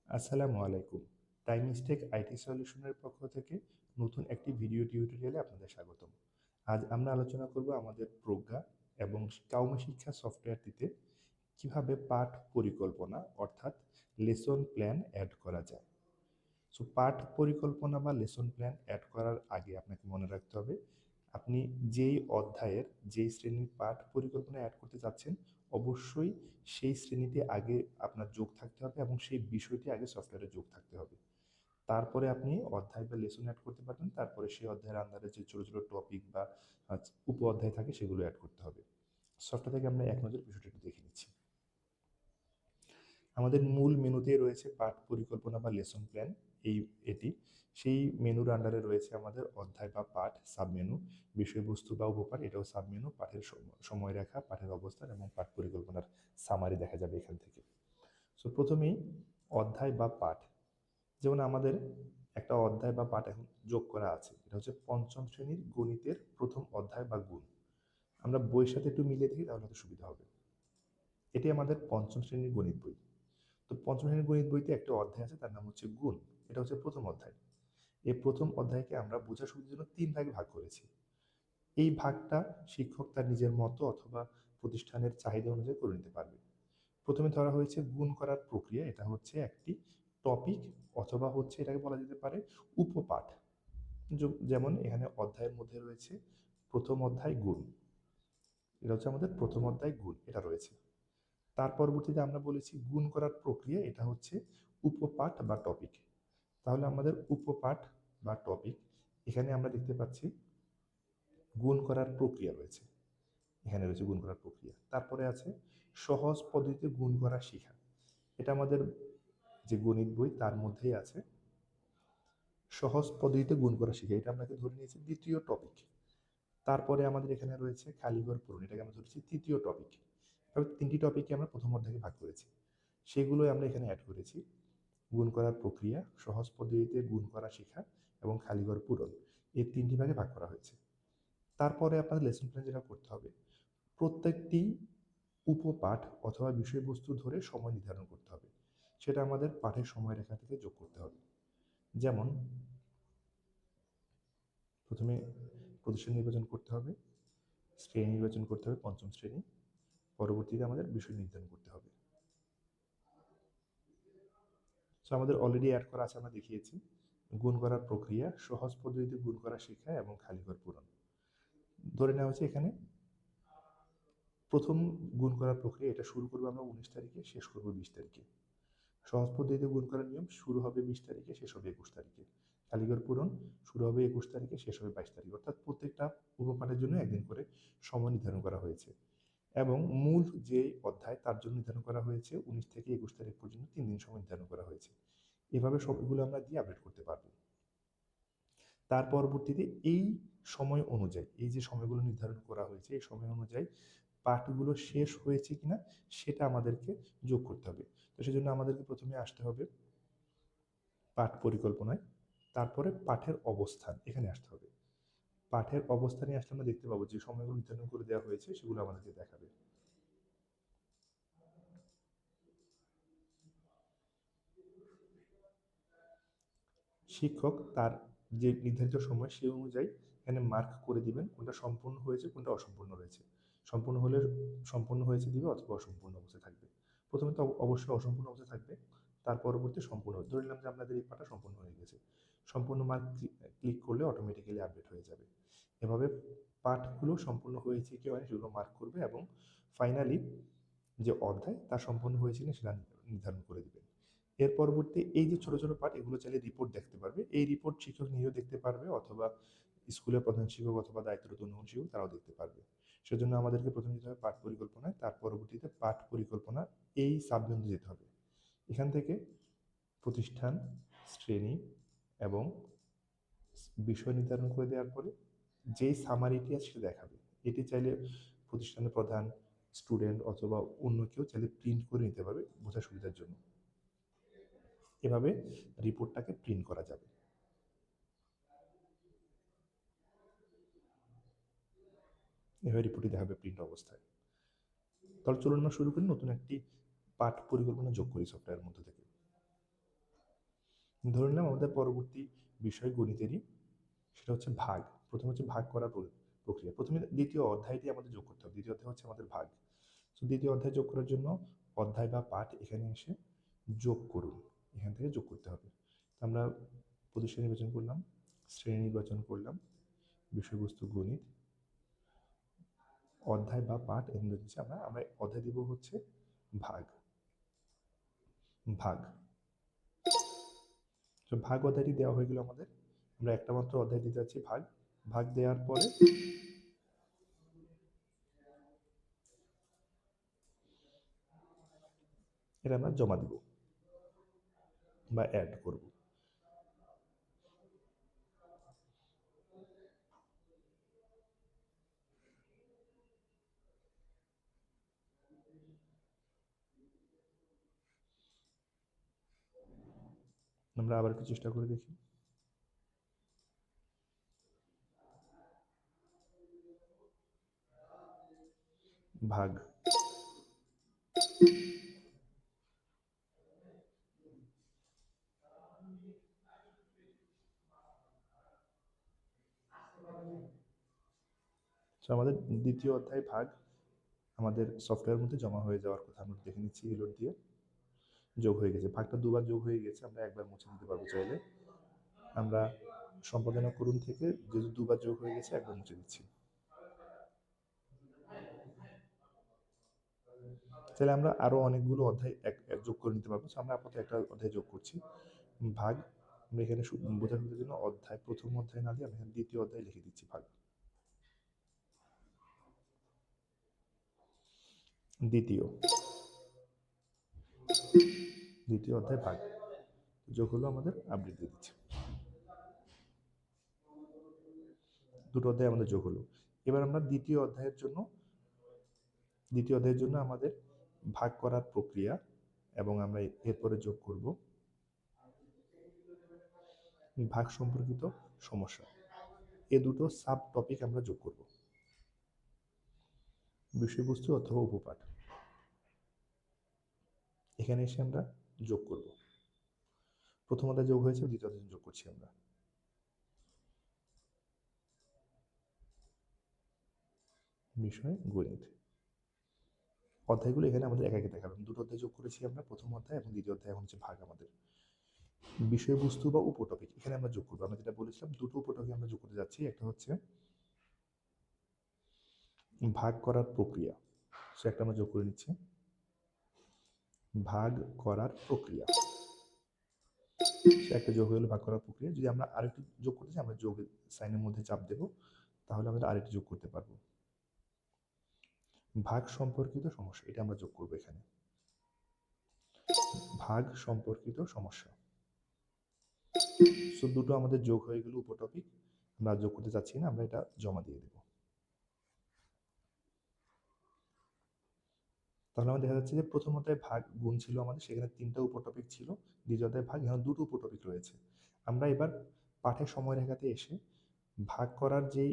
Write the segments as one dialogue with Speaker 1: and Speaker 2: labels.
Speaker 1: আসসালামু আলাইকুম। টাইমিস্টেক আইটি সলিউশনের পক্ষ থেকে নতুন একটি ভিডিও টিউটোরিয়ালে আপনাদের স্বাগতম। আজ আমরা আলোচনা করব আমাদের প্রজ্ঞা এবং কাউমি শিক্ষা সফটওয়্যারটিতে কিভাবে পাঠ পরিকল্পনা অর্থাৎ লেসন প্ল্যান অ্যাড করা যায়। সো পাঠ পরিকল্পনা বা লেসন প্ল্যান অ্যাড করার আগে আপনাকে মনে রাখতে হবে আপনি যেই অধ্যায়ের যেই শ্রেণীর পাঠ পরিকল্পনা অ্যাড করতে চাচ্ছেন অবশ্যই সেই শ্রেণীতে আগে আপনার যোগ থাকতে হবে এবং সেই বিষয়টি আগে সফটওয়্যারে যোগ থাকতে হবে। তারপরে আপনি অধ্যায় বা লেসন অ্যাড করতে পারবেন, তারপরে সেই অধ্যায়ের আন্ডারে যে ছোট ছোট টপিক বা উপ অধ্যায় থাকে সেগুলো অ্যাড করতে হবে। সফটওয়্যার থেকে আমরা এক নজর বিষয়টি একটু দেখে নিচ্ছি। আমাদের মূল মেনুতেই রয়েছে পাঠ পরিকল্পনা বা লেসন প্ল্যান। এটি সেই মেনুর আন্ডারে রয়েছে আমাদের অধ্যায় বা পাঠ সাবমেনু, বিষয়বস্তু বা উপপাঠ এটাও সাবমেনু, পাঠের সময়রেখা, পাঠের অবস্থান এবং পাঠ পরিকল্পনার সামারি দেখা যাবে এখান থেকে। সো প্রথমেই অধ্যায় বা পাঠ, যেমন আমাদের একটা অধ্যায় বা পাঠ এখন যোগ করা আছে, এটা হচ্ছে পঞ্চম শ্রেণীর গণিতের প্রথম অধ্যায় বা গুণ। আমরা বইয়ের সাথে একটু মিলিয়ে দেখি তাহলে হয়তো সুবিধা হবে। এটি আমাদের পঞ্চম শ্রেণীর গণিত বই। তো পঞ্চম শ্রেণীর গণিত বইতে একটা অধ্যায় আছে, তার নাম হচ্ছে গুণ। এটা হচ্ছে প্রথম অধ্যায়। এই প্রথম অধ্যায়কে আমরা বোঝার সুবিধার জন্য তিন ভাগে ভাগ করেছি। এই ভাগটা শিক্ষক তার নিজের মতো অথবা প্রতিষ্ঠানের চাহিদা অনুযায়ী করে নিতে পারবে। প্রথমে ধরা হয়েছে গুণ করার প্রক্রিয়া, এটা হচ্ছে একটি টপিক অথবা হচ্ছে এটাকে বলা যেতে পারে উপপাঠ। যেমন এখানে অধ্যায়ের মধ্যে রয়েছে প্রথম অধ্যায় গুণ, এটা হচ্ছে আমাদের প্রথম অধ্যায় গুণ, এটা রয়েছে। তার পরবর্তীতে আমরা বলেছি গুণ করার প্রক্রিয়া, এটা হচ্ছে উপপাঠ বা টপিক। তাহলে আমাদের উপপাঠ বা টপিক, এখানে আমরা দেখতে পাচ্ছি গুণ করার প্রক্রিয়া রয়েছে, এখানে রয়েছে গুণ করার প্রক্রিয়া। তারপরে আছে সহজ পদ্ধতিতে গুণ করা শেখা, এটা আমাদের যে গণিত বই তার মধ্যেই আছে। সহজ পদ্ধতিতে গুণ করা শেখা এটা আপনাকে ধরে নিয়েছি দ্বিতীয় টপিক। তারপরে আমাদের এখানে রয়েছে খালিঘর পূরণ, এটাকে আমরা ধরেছি তৃতীয় টপিক। এভাবে তিনটি টপিককে আমরা প্রথম অধ্যায়ে ভাগ করেছি, সেগুলোই আমরা এখানে অ্যাড করেছি। গুণ করার প্রক্রিয়া, সহজ পদ্ধতিতে গুণ করা শেখা এবং খালিঘর পূরণ, এই তিনটি ভাগে ভাগ করা হয়েছে। তারপরে আপনার লেসন প্ল্যান যেটা করতে হবে, প্রত্যেকটি উপপাঠ অথবা বিষয়বস্তু ধরে সময় নির্ধারণ করতে হবে, সেটা আমাদের পাঠের সময়রেখা থেকে যোগ করতে হবে। যেমন প্রথমে প্রতিষ্ঠান নির্বাচন করতে হবে, শ্রেণী নির্বাচন করতে হবে পঞ্চম শ্রেণী, পরবর্তীতে আমাদের বিষয় নির্ধারণ করতে হবে। সো আমাদের অলরেডি অ্যাড করা আছে, আমরা দেখিয়েছি গুণ করার প্রক্রিয়া, সহজ পদ্ধতিতে গুণ করা শেখা এবং খালিঘর পূরণ। ধরে নেওয়া হচ্ছে এখানে প্রথম গুণ করার প্রক্রিয়া, এটা শুরু করবো আমরা 19 তারিখে, শেষ করবো 20 তারিখে। সহজ পদ্ধতিতে গুণ করার নিয়ম, শুরু হবে 20 তারিখে, শেষ হবে 21 তারিখে। খালিঘর পূরণ শুরু হবে 21 তারিখে, শেষ হবে 22 তারিখে। অর্থাৎ প্রত্যেকটা উপপাঠের জন্য একদিন করে সময় নির্ধারণ করা হয়েছে এবং মূল যে অধ্যায় তার জন্য নির্ধারণ করা হয়েছে 19 থেকে 21 তারিখ পর্যন্ত 3 দিন সময় নির্ধারণ করা হয়েছে। এভাবে সবগুলো আমরা দিয়ে আপডেট করতে পারবো। তার পরবর্তীতে এই সময় অনুযায়ী, এই যে সময়গুলো নির্ধারণ করা হয়েছে এই সময় অনুযায়ী পাঠগুলো শেষ হয়েছে কিনা সেটা আমাদেরকে যোগ করতে হবে। তো সেজন্য আমাদেরকে প্রথমে আসতে হবে পাঠ পরিকল্পনায়, তারপরে পাঠের অবস্থান এখানে আসতে হবে। পাঠের অবস্থানে আসলে আমরা দেখতে পাবো যে সময়গুলো নির্ধারণ করে দেওয়া হয়েছে সেগুলো আমাদেরকে দেখাবে। শিক্ষক তার যে নির্ধারিত সময় সেই অনুযায়ী এখানে মার্ক করে দিবেন কোনটা সম্পূর্ণ হয়েছে কোনটা অসম্পূর্ণ রয়েছে। সম্পূর্ণ হলে সম্পূর্ণ হয়েছে দিবে অথবা অসম্পূর্ণ অবস্থায় থাকবে। প্রথমে তো অবশ্যই অসম্পূর্ণ অবস্থায় থাকবে, তার পরবর্তী সম্পূর্ণ। ধরে নিলাম যে আপনাদের এই পাঠটা সম্পূর্ণ হয়ে গেছে, সম্পূর্ণ মার্ক ক্লিক করলে অটোমেটিক্যালি আপডেট হয়ে যাবে। এভাবে পাঠগুলো সম্পূর্ণ হয়েছে কি হয়নি সেগুলো মার্ক করবে এবং ফাইনালি যে অধ্যায় তা সম্পূর্ণ হয়েছে কিনা সেটা নির্ধারণ করে দিবেন। এর পরবর্তী এই যে ছোট ছোট পার্ট, এগুলো চাইলে রিপোর্ট দেখতে পারবে, এই রিপোর্ট শিক্ষক নিজেও দেখতে পারবে অথবা স্কুলের প্রধান শিক্ষক অথবা দায়িত্বরত অন্য শিক্ষক তারাও দেখতে পারবে। সেজন্য আমাদেরকে প্রথমে যেতে হবে পাঠ পরিকল্পনায়, তার পরবর্তীতে পাঠ পরিকল্পনা এই সাবজেক্টে যেতে হবে। এখান থেকে প্রতিষ্ঠান, শ্রেণী এবং বিষয় নির্ধারণ করে দেওয়ার পরে যেই সামারিটি আছে সেটা দেখাবে। এটি চাইলে প্রতিষ্ঠানের প্রধান, স্টুডেন্ট অথবা অন্য কেউ চাইলে প্রিন্ট করে নিতে পারবে বোঝার সুবিধার জন্য। এভাবে রিপোর্টটাকে প্রিন্ট করা যাবে। এভাবে রিপোর্টটি দেখাবে প্রিন্ট অবস্থায়। তাহলে চলুন আমরা শুরু করি, নতুন একটি পাঠ পরিকল্পনা যোগ করি সফটওয়্যারের মধ্যে থেকে। ধরে নিলাম আমাদের পরবর্তী বিষয় গণিতেরই, সেটা হচ্ছে ভাগ। প্রথমে হচ্ছে ভাগ করার প্রক্রিয়া। প্রথমে দ্বিতীয় অধ্যায়টি আমাদের যোগ করতে হবে। দ্বিতীয় অধ্যায় হচ্ছে আমাদের ভাগ। তো দ্বিতীয় অধ্যায় যোগ করার জন্য অধ্যায় বা পাঠ এখানে এসে যোগ করুন, এখান থেকে যোগ করতে হবে। আমরা প্রতিষ্ঠান নির্বাচন করলাম, শ্রেণী নির্বাচন করলাম, বিষয়বস্তু গণিত, অধ্যায় বা পাঠ এখানে দিচ্ছি আমরা আমরা অধ্যায় দিব হচ্ছে ভাগ। ভাগ তো ভাগ অধ্যায়টি দেওয়া হয়ে গেল আমাদের। আমরা একটা মাত্র অধ্যায় দিতে যাচ্ছি ভাগ। ভাগ দেওয়ার পরে এটা আমরা জমা দিব বা অ্যাড করব। আমরা আবার একটু চেষ্টা করে দেখি। ভাগ তো আমাদের দ্বিতীয় অধ্যায় ভাগ আমাদের সফটওয়্যার মধ্যে জমা হয়ে যাওয়ার কথা। আমরা দেখে নিচ্ছি রিলোড দিয়ে যোগ হয়ে গেছে। ভাগটা দুবার যোগ হয়ে গেছে, আমরা একবার মুছে দিতে পারবো চাইলে। আমরা সম্পাদনা করুন থেকে যেহেতু দুবার যোগ হয়ে গেছে একবার মুছে দিচ্ছি। তাহলে আমরা আরো অনেকগুলো অধ্যায় যোগ করে নিতে পারবো। আমরা আপাতত একটা অধ্যায় যোগ করছি ভাগ। আমরা এখানে বোঝানোর জন্য অধ্যায়, প্রথম অধ্যায় না দিয়ে আমি এখানে দ্বিতীয় অধ্যায় লিখে দিচ্ছি ভাগ। দ্বিতীয় অধ্যায় ভাগ যোগ হলো, আমাদের আপডেট দিয়ে দিচ্ছি। দুটো অধ্যায় আমাদের যোগ হলো। এবার আমরা দ্বিতীয় অধ্যায়ের জন্য আমাদের ভাগ করার প্রক্রিয়া এবং আমরা এরপরে যোগ করব ভাগ সম্পর্কিত সমস্যা। এ দুটো সাব টপিক আমরা যোগ করব। বিষয়বস্তু অথবা উপপাঠ এখানে এসে আমরা যোগ করব। প্রথম অধ্যায় যোগ হয়েছে, দ্বিতীয় অধ্যায় যোগ করছি আমরা। বিষয় গণিত অধ্যায়গুলো এখানে আমাদের একা একে দেখাবেন। দুটো অধ্যায় যোগ করেছি আমরা, প্রথম অধ্যায় এবং দ্বিতীয় অধ্যায় এখন হচ্ছে ভাগ আমাদের। বিষয়বস্তু বা উপটপিক এখানে আমরা যোগ করবো। আমরা যেটা বলেছিলাম দুটো উপটপিক আমরা যোগ করতে যাচ্ছি। একটা হচ্ছে ভাগ করার প্রক্রিয়া, সে একটা আমরা যোগ করে নিচ্ছি। ভাগ করার প্রক্রিয়া সে একটা যোগ হয়ে গেলো, ভাগ করার প্রক্রিয়া। যদি আমরা আরেকটু যোগ করতে চাই আমরা যোগ সাইনের মধ্যে চাপ দেব, তাহলে আমরা আরেকটু যোগ করতে পারবো। ভাগ সম্পর্কিত সমস্যা এটা আমরা যোগ করবো এখানে। ভাগ সম্পর্কিত সমস্যা। সো দুটো আমাদের যোগ হয়ে গেল উপটপিক। আমরা যোগ করতে চাচ্ছি না, আমরা এটা জমা দিয়ে দেব। তাহলে আমাদের দেখা যাচ্ছে যে প্রথম অধ্যায়ে ভাগ গুণ ছিল আমাদের, সেখানে 3টা উপটপিক ছিল। দ্বিতীয় অধ্যায়ে ভাগ, এখানে 2টো উপটপিক রয়েছে। আমরা এবার পাঠের সময় রেখাতে এসে ভাগ করার যেই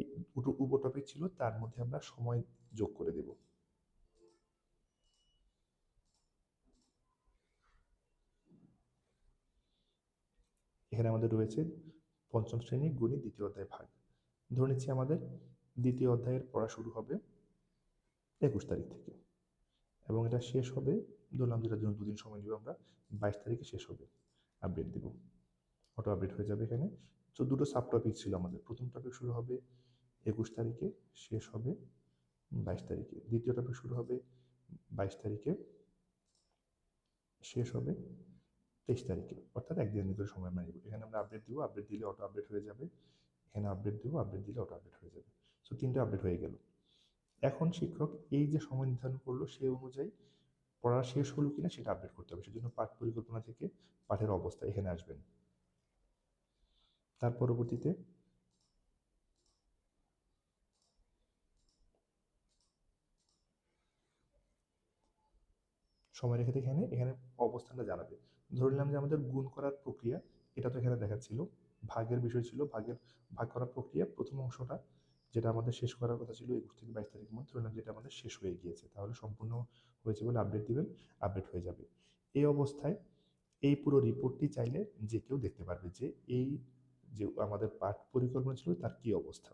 Speaker 1: উপটপিক ছিল তার মধ্যে আমরা সময় যোগ করে দেব। এখানে আমাদের রয়েছে পঞ্চম শ্রেণী গণিত দ্বিতীয় অধ্যায় ভাগ। ধরে নিচ্ছি আমাদের দ্বিতীয় অধ্যায়ের পড়া শুরু হবে 21 তারিখ থেকে এবং এটা শেষ হবে, ধরলাম যেটার জন্য 2 দিন সময় নিব আমরা, 22 তারিখে শেষ হবে। আপডেট দিব, অটো আপডেট হয়ে যাবে এখানে। তো দুটো সাব টপিক ছিল আমাদের। প্রথম টপিক শুরু হবে 21 তারিখে, শেষ হবে 22 তারিখে। দ্বিতীয় টপিক শুরু হবে 22 তারিখে, শেষ হবে 23 তারিখে, অর্থাৎ একদিন করে সময় আমরা নিব। এখানে আমরা আপডেট দিব, আপডেট দিলে অটো আপডেট হয়ে যাবে। এখানে আপডেট দিব, আপডেট দিলে অটো আপডেট হয়ে যাবে। সো 3টা আপডেট হয়ে গেল। এখন শিক্ষক এই যে সময় নির্ধারণ করলো সেই অনুযায়ী পড়া শেষ হলো কিনা সেটা আপডেট করতে হবে। সেজন্য পাঠ পরিকল্পনা থেকে পাঠের অবস্থা এখানে আসবেন। তার পরবর্তীতে সময় রেখে এখানে অবস্থানটা জানাবে। ধরে নিলাম যে আমাদের গুণ করার প্রক্রিয়া, এটা তো এখানে দেখাচ্ছিল। ভাগের বিষয় ছিল, ভাগ করার প্রক্রিয়া প্রথম অংশটা যেটা আমাদের শেষ করার কথা ছিল 21 থেকে 22 তারিখের মধ্যে, ধরে নিলাম যেটা আমাদের শেষ হয়ে গিয়েছে। তাহলে সম্পূর্ণ হয়েছে বলে আপডেট দিবেন, আপডেট হয়ে যাবে। এই অবস্থায় এই পুরো রিপোর্টটি চাইলে যে কেউ দেখতে পারবে যে এই যে আমাদের পাঠ পরিকল্পনা ছিল তার কি অবস্থা।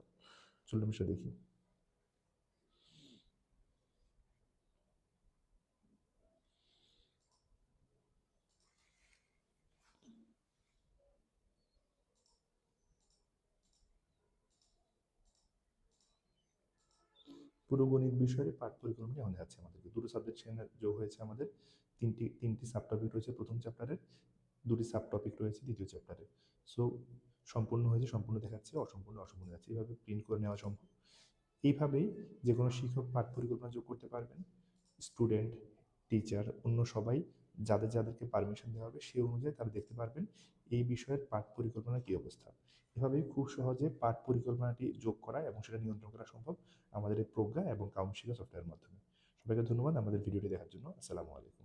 Speaker 1: চলুন বিষয় দেখি। পুরো গণিত বিষয়ের পাঠ পরিকল্পনা আমাদের আছে, আমাদেরকে দুটো সাবজেক্ট সেখানে যোগ হয়েছে, আমাদের তিনটি সাব টপিক রয়েছে প্রথম চ্যাপ্টারের, দুটি সাব টপিক রয়েছে দ্বিতীয় চ্যাপ্টারে। সো সম্পূর্ণ হয়েছে, সম্পূর্ণ দেখাচ্ছে, অসম্পূর্ণ অসম্পূর্ণ দেখাচ্ছে, এইভাবে প্রিন্ট করে নেওয়া সম্ভব। এইভাবেই যে কোনো শিক্ষক পাঠ পরিকল্পনা যোগ করতে পারবেন। স্টুডেন্ট, টিচার, অন্য সবাই যাদেরকে পারমিশন দেওয়া হবে সেই অনুযায়ী তারা দেখতে পারবেন এই বিষয়ের পাঠ পরিকল্পনার কী অবস্থা। এভাবেই খুব সহজে পাঠ পরিকল্পনাটি যোগ করা এবং সেটা নিয়ন্ত্রণ করা সম্ভব আমাদের এই প্রজ্ঞা এবং কাউন্সিল সফটওয়্যারের মাধ্যমে। সবাইকে ধন্যবাদ আমাদের ভিডিওটি দেখার জন্য। আসসালামু আলাইকুম।